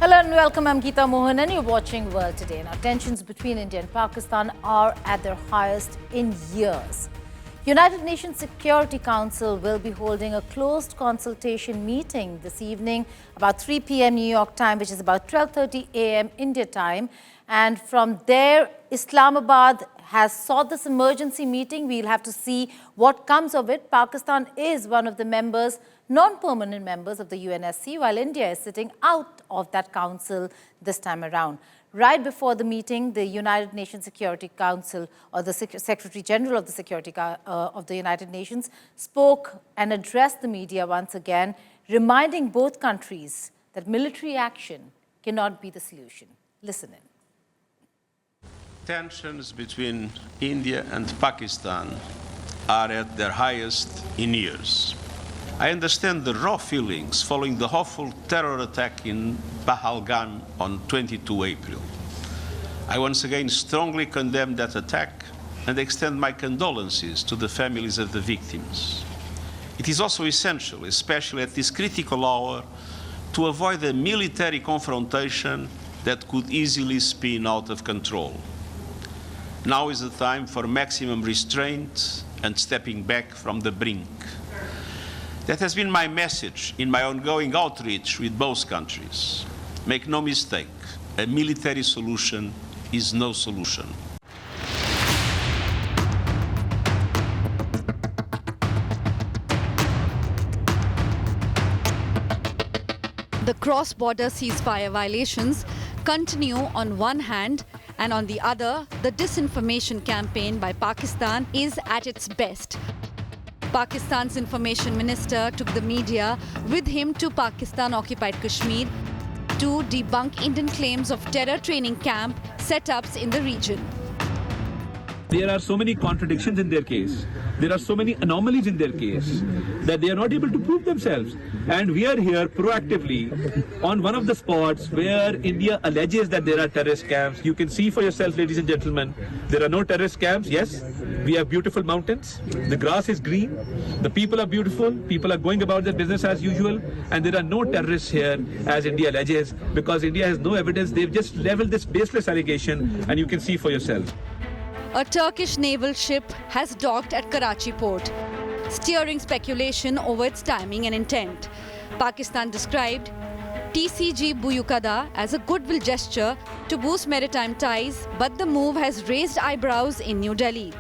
Hello and welcome. I'm Geeta Mohan and you're watching World Today. Now, tensions between India and Pakistan are at their highest in years. United Nations Security Council will be holding a closed consultation meeting this evening about 3 p.m. New York time, which is about 12:30 a.m. India time. And from there, Islamabad has sought this emergency meeting. We'll have to see what comes of it. Pakistan is one of the members, non-permanent members of the UNSC, while India is sitting out of that council this time around. Right before the meeting, the United Nations Security Council, or the Secretary General of the Security of the United Nations, spoke and addressed the media once again, reminding both countries that military action cannot be the solution. Listen in. Tensions between India and Pakistan are at their highest in years. I understand the raw feelings following the awful terror attack in Pahalgam on 22 April. I once again strongly condemn that attack and extend my condolences to the families of the victims. It is also essential, especially at this critical hour, to avoid a military confrontation that could easily spin out of control. Now is the time for maximum restraint and stepping back from the brink. That has been my message in my ongoing outreach with both countries. Make no mistake, a military solution is no solution. The cross-border ceasefire violations continue on one hand, and on the other, the disinformation campaign by Pakistan is at its best. Pakistan's information minister took the media with him to Pakistan-occupied Kashmir to debunk Indian claims of terror training camp setups in the region. There are so many contradictions in their case. There are so many anomalies in their case that they are not able to prove themselves. And we are here proactively on one of the spots where India alleges that there are terrorist camps. You can see for yourself, ladies and gentlemen, there are no terrorist camps. Yes, we have beautiful mountains. The grass is green. The people are beautiful. People are going about their business as usual. And there are no terrorists here, as India alleges, because India has no evidence. They've just leveled this baseless allegation, and you can see for yourself. A Turkish naval ship has docked at Karachi port, steering speculation over its timing and intent. Pakistan described TCG Buyukada as a goodwill gesture to boost maritime ties, but the move has raised eyebrows in New Delhi.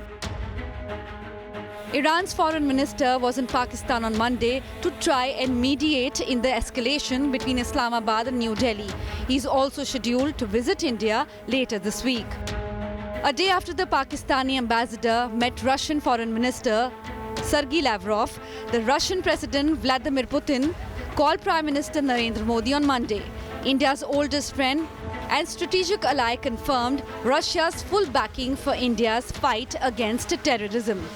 Iran's foreign minister was in Pakistan on Monday to try and mediate in the escalation between Islamabad and New Delhi. He's also scheduled to visit India later this week. A day after the Pakistani ambassador met Russian Foreign Minister Sergei Lavrov, the Russian President Vladimir Putin called Prime Minister Narendra Modi on Monday. India's oldest friend and strategic ally confirmed Russia's full backing for India's fight against terrorism.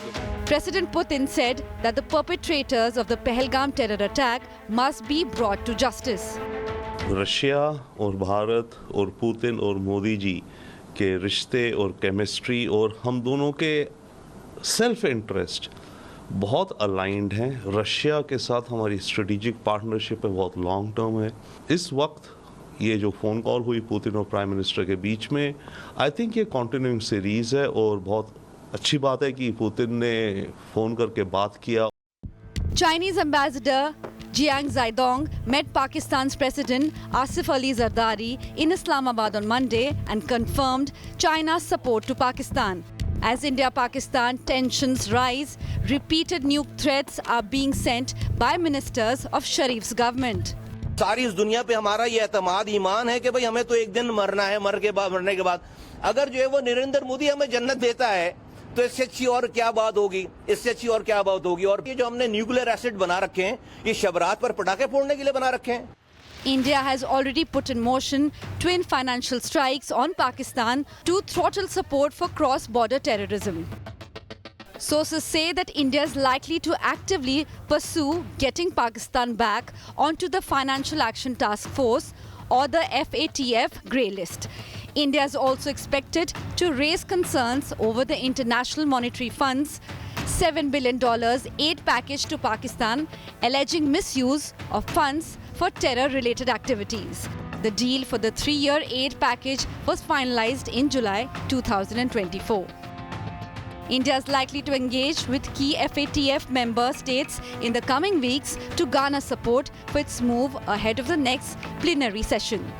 President Putin said that the perpetrators of the Pahalgam terror attack must be brought to justice. Russia और भारत और Putin और मोदी जी के रिश्ते और chemistry और हम दोनों के सेल्फ इंटरेस्ट बहुत अलाइंड हैं। रशिया के साथ हमारी स्ट्रेटेजिक पार्टनरशिप है, बहुत लॉन्ग टर्म है। इस वक्त ये जो फ़ोन कॉल हुई पुतिन और प्राइम मिनिस्टर के बीच में, आई थिंक ये कंटिन्यूइंग सीरीज़ है और बहुत अच्छी बात है कि पुतिन ने फ़ोन करके बात किया। Chinese ambassador Jiang Zhaidong met Pakistan's President Asif Ali Zardari in Islamabad on Monday and confirmed China's support to Pakistan. As India-Pakistan tensions rise, repeated nuke threats are being sent by ministers of Sharif's government. सारी इस दुनिया पे हमारा ये एतमाद ईमान है कि भाई हमें तो एक दिन मरना है, मरने के बाद अगर जो है वो नरेंद्र मोदी हमें जन्नत देता है तो इससे अच्छी और क्या बात होगी, इससे अच्छी और क्या बात होगी। और ये जो हमने न्यूक्लियर एसिड बना रखे हैं, ये शबरात पर पटाखे फोड़ने के लिए बना रखे हैं। India has already put in motion twin financial strikes on Pakistan to throttle support for cross-border terrorism. Sources say that India is likely to actively pursue getting Pakistan back onto the Financial Action Task Force or the FATF grey list. India is also expected to raise concerns over the International Monetary Fund's $7 billion aid package to Pakistan, alleging misuse of funds for terror-related activities. The deal for the 3-year aid package was finalized in July 2024. India is likely to engage with key FATF member states in the coming weeks to garner support for its move ahead of the next plenary session.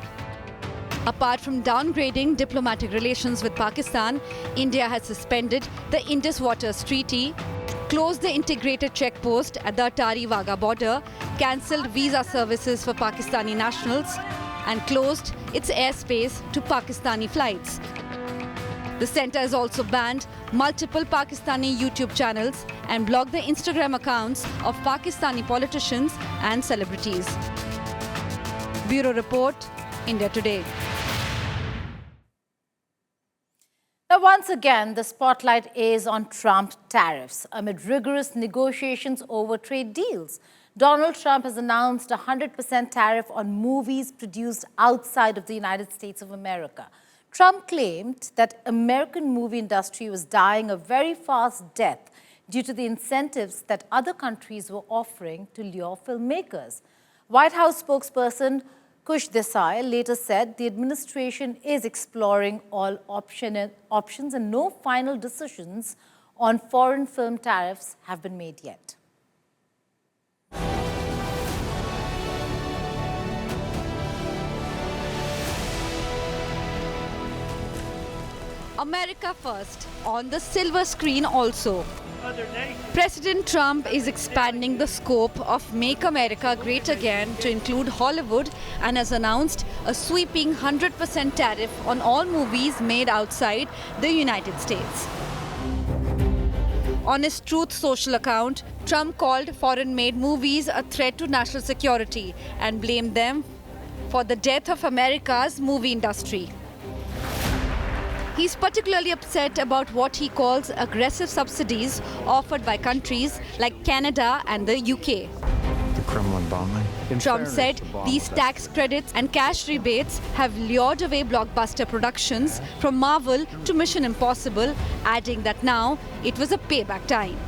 Apart from downgrading diplomatic relations with Pakistan, India has suspended the Indus Waters Treaty, closed the integrated checkpost at the Attari-Wagah border, cancelled visa services for Pakistani nationals, and closed its airspace to Pakistani flights. The centre has also banned multiple Pakistani YouTube channels and blocked the Instagram accounts of Pakistani politicians and celebrities. Bureau Report, India Today. Now, once again, the spotlight is on Trump tariffs amid rigorous negotiations over trade deals. Donald Trump has announced a 100% tariff on movies produced outside of the United States of America. Trump claimed that American movie industry was dying a very fast death due to the incentives that other countries were offering to lure filmmakers. White House spokesperson Kush Desai later said the administration is exploring all options and no final decisions on foreign film tariffs have been made yet. America first, on the silver screen also. President Trump is expanding the scope of Make America Great Again to include Hollywood and has announced a sweeping 100% tariff on all movies made outside the United States. On his Truth Social account, Trump called foreign-made movies a threat to national security and blamed them for the death of America's movie industry. He's particularly upset about what he calls aggressive subsidies offered by countries like Canada and the UK. The Kremlin bombing. Trump said these tax credits and cash rebates have lured away blockbuster productions from Marvel to Mission Impossible, adding that now it was a payback time.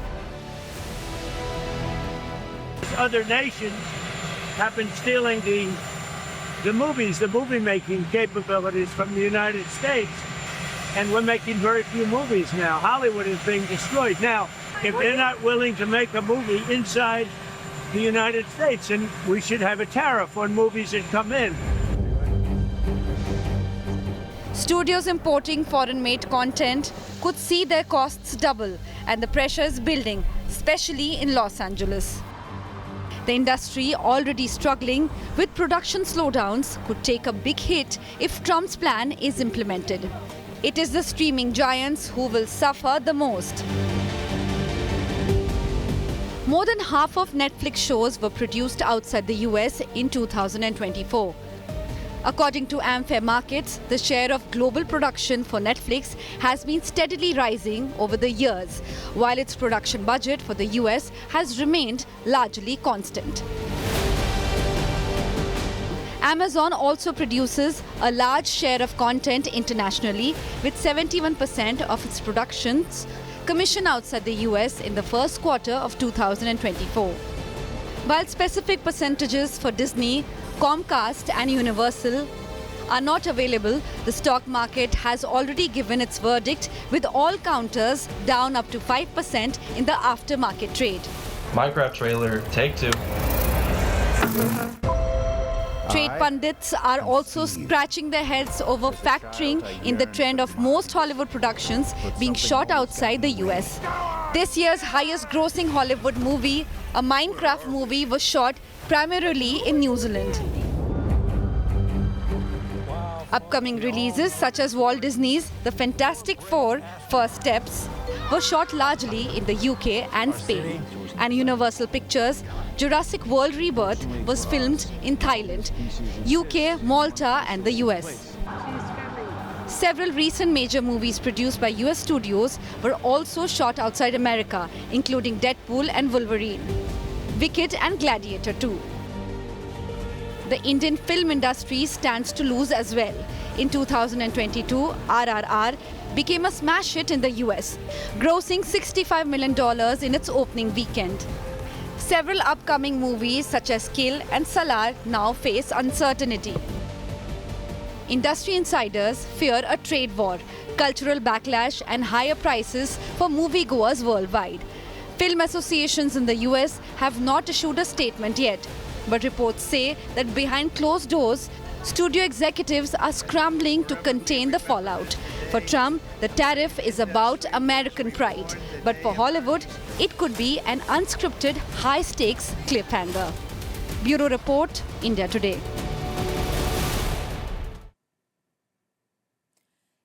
Other nations have been stealing the movie-making capabilities from the United States. And we're making very few movies now. Hollywood is being destroyed. Now, if they're not willing to make a movie inside the United States, then we should have a tariff on movies that come in. Studios importing foreign-made content could see their costs double, and the pressure is building, especially in Los Angeles. The industry, already struggling with production slowdowns, could take a big hit if Trump's plan is implemented. It is the streaming giants who will suffer the most. More than half of Netflix shows were produced outside the US in 2024. According to Amfair Markets, the share of global production for Netflix has been steadily rising over the years, while its production budget for the US has remained largely constant. Amazon also produces a large share of content internationally, with 71% of its productions commissioned outside the US in the first quarter of 2024. While specific percentages for Disney, Comcast and Universal are not available, the stock market has already given its verdict, with all counters down up to 5% in the aftermarket trade. Minecraft trailer, take two. Trade pundits are also scratching their heads over factoring in the trend of most Hollywood productions being shot outside the US. This year's highest grossing Hollywood movie, a Minecraft movie, was shot primarily in New Zealand. Upcoming releases such as Walt Disney's The Fantastic Four: First Steps were shot largely in the UK and Spain, and Universal Pictures' Jurassic World Rebirth was filmed in Thailand, UK, Malta and the US. Several recent major movies produced by US studios were also shot outside America, including Deadpool and Wolverine, Wicked and Gladiator 2. The Indian film industry stands to lose as well. In 2022, RRR became a smash hit in the US, grossing $65 million in its opening weekend. Several upcoming movies such as Kill and Salar now face uncertainty. Industry insiders fear a trade war, cultural backlash and higher prices for moviegoers worldwide. Film associations in the US have not issued a statement yet, but reports say that behind closed doors, studio executives are scrambling to contain the fallout. For Trump, the tariff is about American pride, but for Hollywood, it could be an unscripted, high-stakes cliffhanger. Bureau Report, India Today.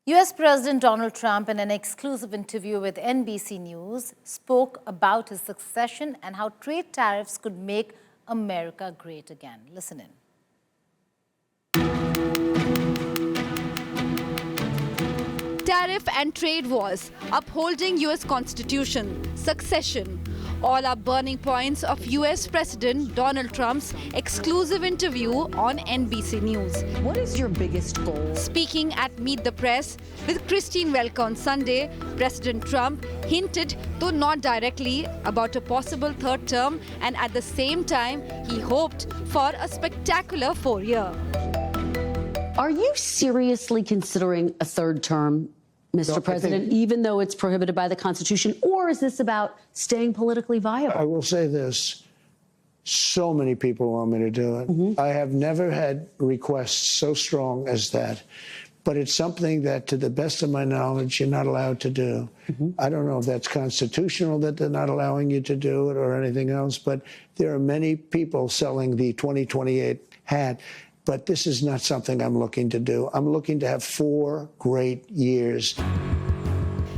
US President Donald Trump, in an exclusive interview with NBC News, spoke about his succession and how trade tariffs could make America great again. Listen in. Tariff and trade wars, upholding US Constitution, succession, all are burning points of US President Donald Trump's exclusive interview on NBC News. What is your biggest goal? Speaking at Meet the Press with Christine Welk on Sunday, President Trump hinted, though not directly, about a possible third term, and at the same time, he hoped for a spectacular 4-year. Are you seriously considering a third term, Mr. President, even though it's prohibited by the Constitution? Or is this about staying politically viable? I will say this. So many people want me to do it. I have never had requests so strong as that. But it's something that, to the best of my knowledge, you're not allowed to do. I don't know if that's constitutional that they're not allowing you to do it or anything else, but there are many people selling the 2028 hat. But this is not something I'm looking to do. I'm looking to have 4 great years.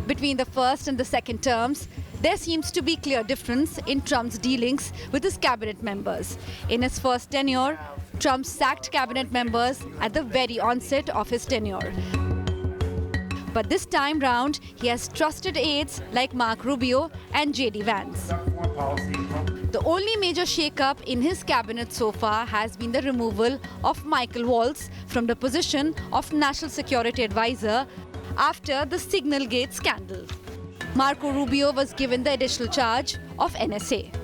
Between the first and the second terms, there seems to be clear difference in Trump's dealings with his cabinet members. In his first tenure, Trump sacked cabinet members at the very onset of his tenure. But this time round, he has trusted aides like Marco Rubio and J.D. Vance. The only major shake-up in his cabinet so far has been the removal of Michael Waltz from the position of National Security Advisor after the Signalgate scandal. Marco Rubio was given the additional charge of NSA.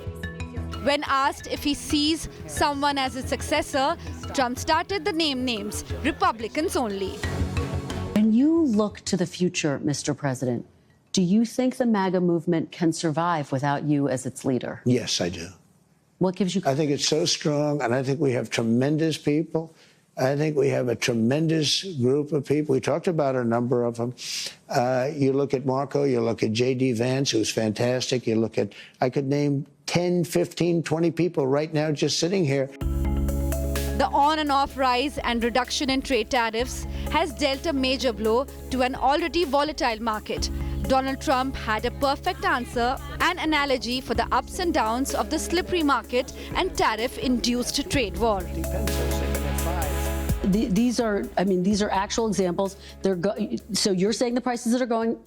When asked if he sees someone as his successor, Trump started the names, Republicans only. When you look to the future, Mr. President, do you think the MAGA movement can survive without you as its leader? Yes, I do. What gives you... I think it's so strong, and I think we have tremendous people. I think we have a tremendous group of people. We talked about a number of them. You look at Marco, you look at J.D. Vance, who's fantastic. You look at, I could name 10, 15, 20 people right now just sitting here. The on and off rise and reduction in trade tariffs has dealt a major blow to an already volatile market. Donald Trump had a perfect answer, an analogy for the ups and downs of the slippery market and tariff-induced trade war. These are actual examples. So you're saying the prices that are going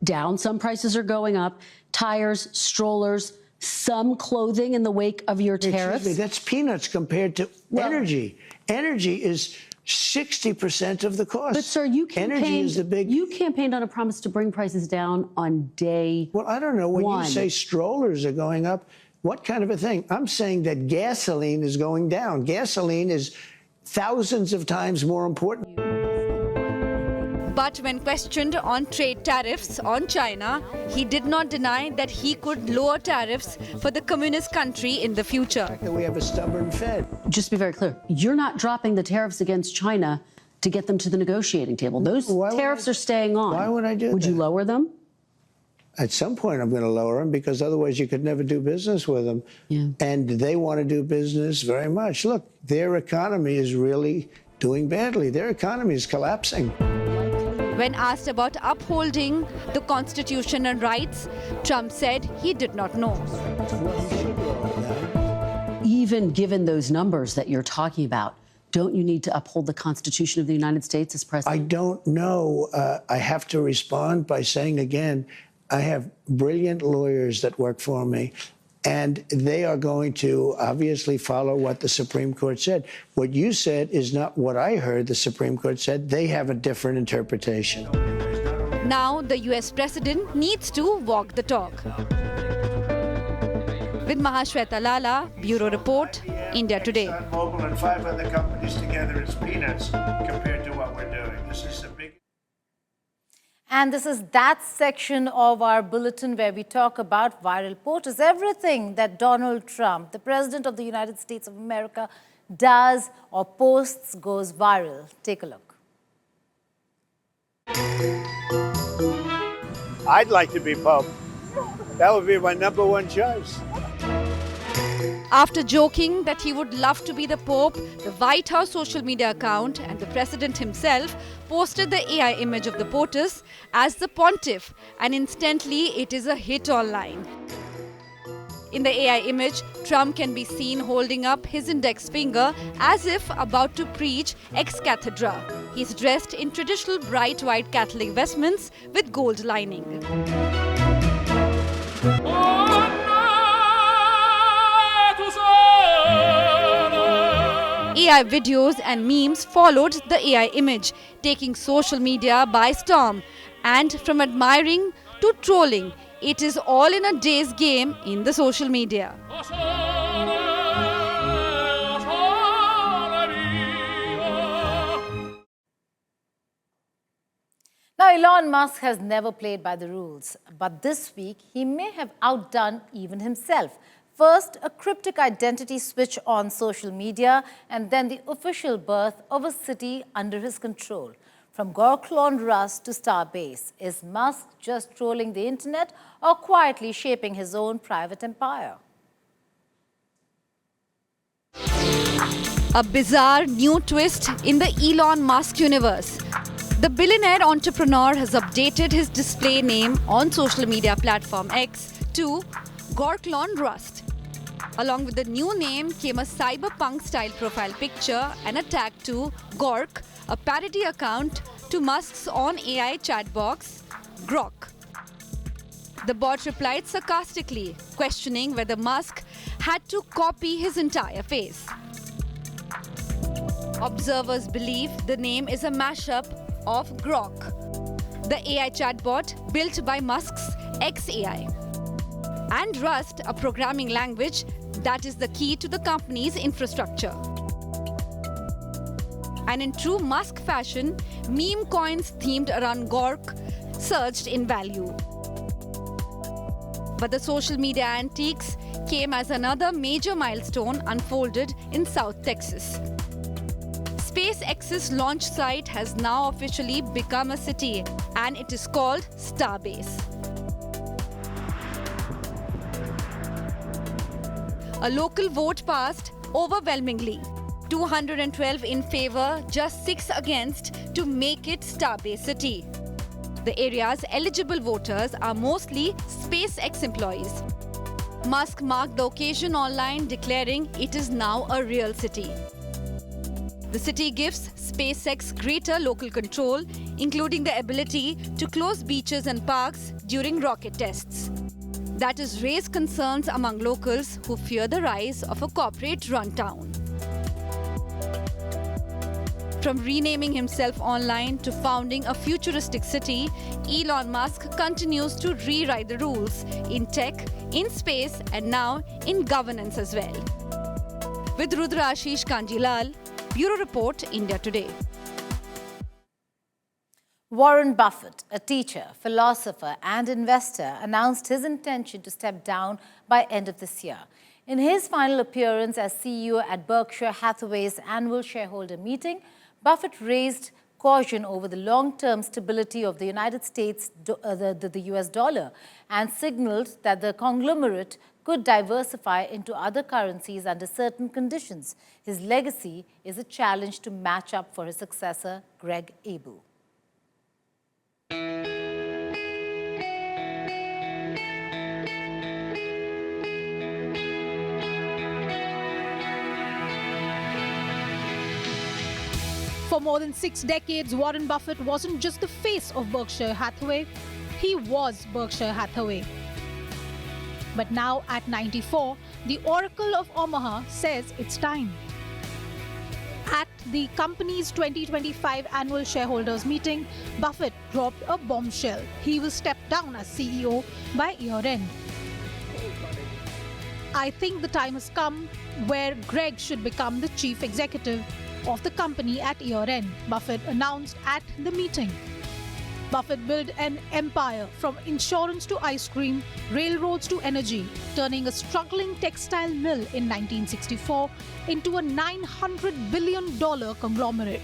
down, some prices are going up, tires, strollers, some clothing in the wake of your tariffs? Excuse me, that's peanuts compared to energy. Energy is 60% of the cost. But, sir, you campaigned on a promise to bring prices down on day Well, I don't know. When one. you say strollers are going up, what kind of a thing? I'm saying that gasoline is going down. Gasoline is thousands of times more important. But when questioned on trade tariffs on China, he did not deny that he could lower tariffs for the communist country in the future. We have a stubborn Fed. Just to be very clear, you're not dropping the tariffs against China to get them to the negotiating table. Those tariffs are staying on. Why would I do that? Would you lower them? At some point, I'm going to lower them because otherwise you could never do business with them. Yeah. And they want to do business very much. Look, their economy is really doing badly. Their economy is collapsing. When asked about upholding the Constitution and rights, Trump said he did not know. Even given those numbers that you're talking about, don't you need to uphold the Constitution of the United States as president? I don't know. I have to respond by saying again, I have brilliant lawyers that work for me, and they are going to obviously follow what the Supreme Court said. What you said is not what I heard the Supreme Court said. They have a different interpretation. Now the US president needs to walk the talk. With Mahashweta Lala, Bureau Report, India Today. ExxonMobil and 5 other companies together is peanuts compared to what what we're doing. This is the big. And this is that section of our bulletin where we talk about viral posts. Everything that Donald Trump, the President of the United States of America, does or posts goes viral. Take a look. I'd like to be Pope. That would be my #1 choice. After joking that he would love to be the Pope, the White House social media account and the President himself posted the AI image of the POTUS as the Pontiff, and instantly it is a hit online. In the AI image, Trump can be seen holding up his index finger as if about to preach ex cathedra. He's dressed in traditional bright white Catholic vestments with gold lining. AI videos and memes followed the AI image, taking social media by storm. And from admiring to trolling, it is all in a day's game in the social media. Now, Elon Musk has never played by the rules, but this week he may have outdone even himself. First, a cryptic identity switch on social media, and then the official birth of a city under his control. From Gorklon Rust to Starbase, is Musk just trolling the internet or quietly shaping his own private empire? A bizarre new twist in the Elon Musk universe. The billionaire entrepreneur has updated his display name on social media platform X to Gorklon Rust. Along with the new name came a cyberpunk-style profile picture and a tag to Gork, a parody account to Musk's own AI chat box, Grok. The bot replied sarcastically, questioning whether Musk had to copy his entire face. Observers believe the name is a mashup of Grok, the AI chatbot built by Musk's XAI, and Rust, a programming language that is the key to the company's infrastructure. And in true Musk fashion, meme coins themed around Gork surged in value. But the social media antiques came as another major milestone unfolded in South Texas. SpaceX's launch site has now officially become a city, and it is called Starbase. A local vote passed overwhelmingly, 212 in favor, just 6 against, to make it Starbase City. The area's eligible voters are mostly SpaceX employees. Musk marked the occasion online, declaring it is now a real city. The city gives SpaceX greater local control, including the ability to close beaches and parks during rocket tests. That has raised concerns among locals who fear the rise of a corporate-run town. From renaming himself online to founding a futuristic city, Elon Musk continues to rewrite the rules in tech, in space, and now in governance as well. With Rudrashish Kanjilal, Bureau Report, India Today. Warren Buffett, a teacher, philosopher and investor, announced his intention to step down by end of this year. In his final appearance as CEO at Berkshire Hathaway's annual shareholder meeting, Buffett raised caution over the long-term stability of the United States, the US dollar, and signaled that the conglomerate could diversify into other currencies under certain conditions. His legacy is a challenge to match up for his successor, Greg Abel. For more than 6 decades, Warren Buffett wasn't just the face of Berkshire Hathaway, he was Berkshire Hathaway. But now at 94, the Oracle of Omaha says it's time. At the company's 2025 annual shareholders meeting, Buffett dropped a bombshell. He will step down as CEO by year-end. I think the time has come where Greg should become the chief executive. of the company at year-end, Buffett announced at the meeting. Buffett built an empire from insurance to ice cream, railroads to energy, turning a struggling textile mill in 1964 into a $900 billion conglomerate.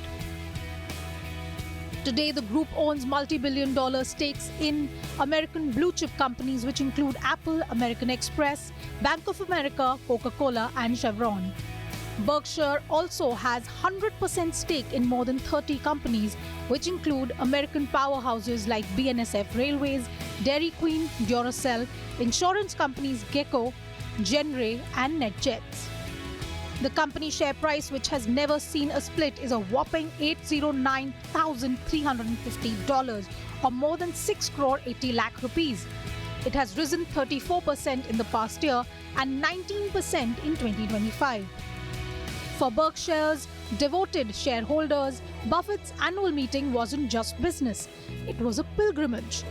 Today, the group owns multi-billion-dollar stakes in American blue-chip companies which include Apple, American Express, Bank of America, Coca-Cola and Chevron. Berkshire also has 100% stake in more than 30 companies, which include American powerhouses like BNSF Railways, Dairy Queen, Duracell, insurance companies Gecko, Genray, and NetJets. The company share price, which has never seen a split, is a whopping $809,350, or more than 6 crore 80 lakh rupees. It has risen 34% in the past year and 19% in 2025. For Berkshire's devoted shareholders, Buffett's annual meeting wasn't just business, it was a pilgrimage.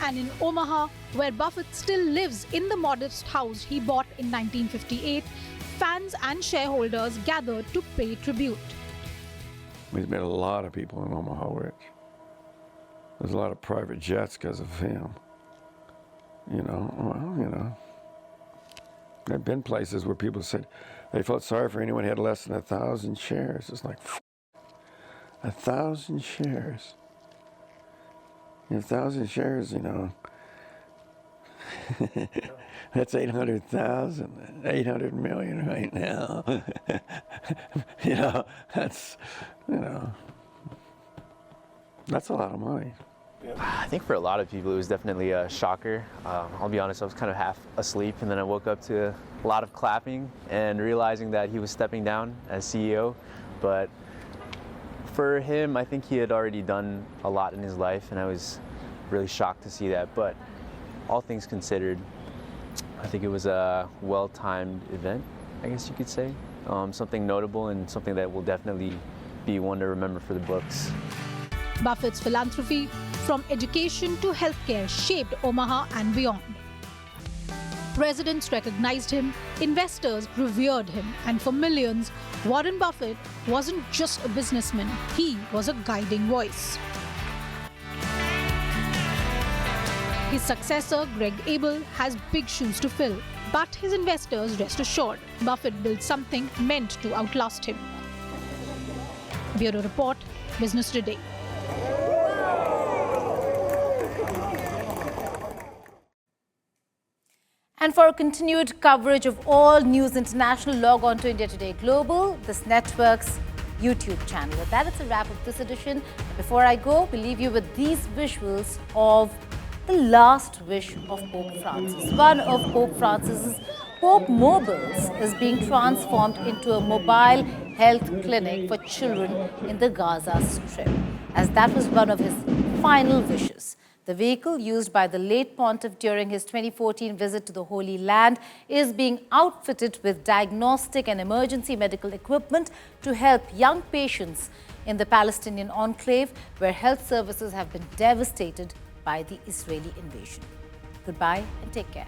And in Omaha, where Buffett still lives in the modest house he bought in 1958, fans and shareholders gathered to pay tribute. He's made a lot of people in Omaha rich. There's a lot of private jets because of him. There have been places where people said they felt sorry for anyone who had less than 1,000 shares. It's like, 1,000 shares. 1,000 shares, that's 800,000, 800 million right now. That's a lot of money. I think for a lot of people it was definitely a shocker. I'll be honest, I was kind of half asleep, and then I woke up to a lot of clapping and realizing that he was stepping down as CEO. But for him, I think he had already done a lot in his life, and I was really shocked to see that. But all things considered, I think it was a well-timed event, I guess you could say. Something notable and something that will definitely be one to remember for the books. Buffett's philanthropy, from education to healthcare, shaped Omaha and beyond. Presidents recognized him, investors revered him, and for millions, Warren Buffett wasn't just a businessman, he was a guiding voice. His successor, Greg Abel, has big shoes to fill, but his investors rest assured Buffett built something meant to outlast him. Bureau Report, Business Today. And for continued coverage of all news international, log on to India Today Global, this network's YouTube channel. With that, it's a wrap of this edition. Before I go, we'll leave you with these visuals of the last wish of Pope Francis. One of Pope Francis's Pope Mobiles is being transformed into a mobile health clinic for children in the Gaza Strip, as that was one of his final wishes. The vehicle used by the late pontiff during his 2014 visit to the Holy Land is being outfitted with diagnostic and emergency medical equipment to help young patients in the Palestinian enclave, where health services have been devastated by the Israeli invasion. Goodbye and take care.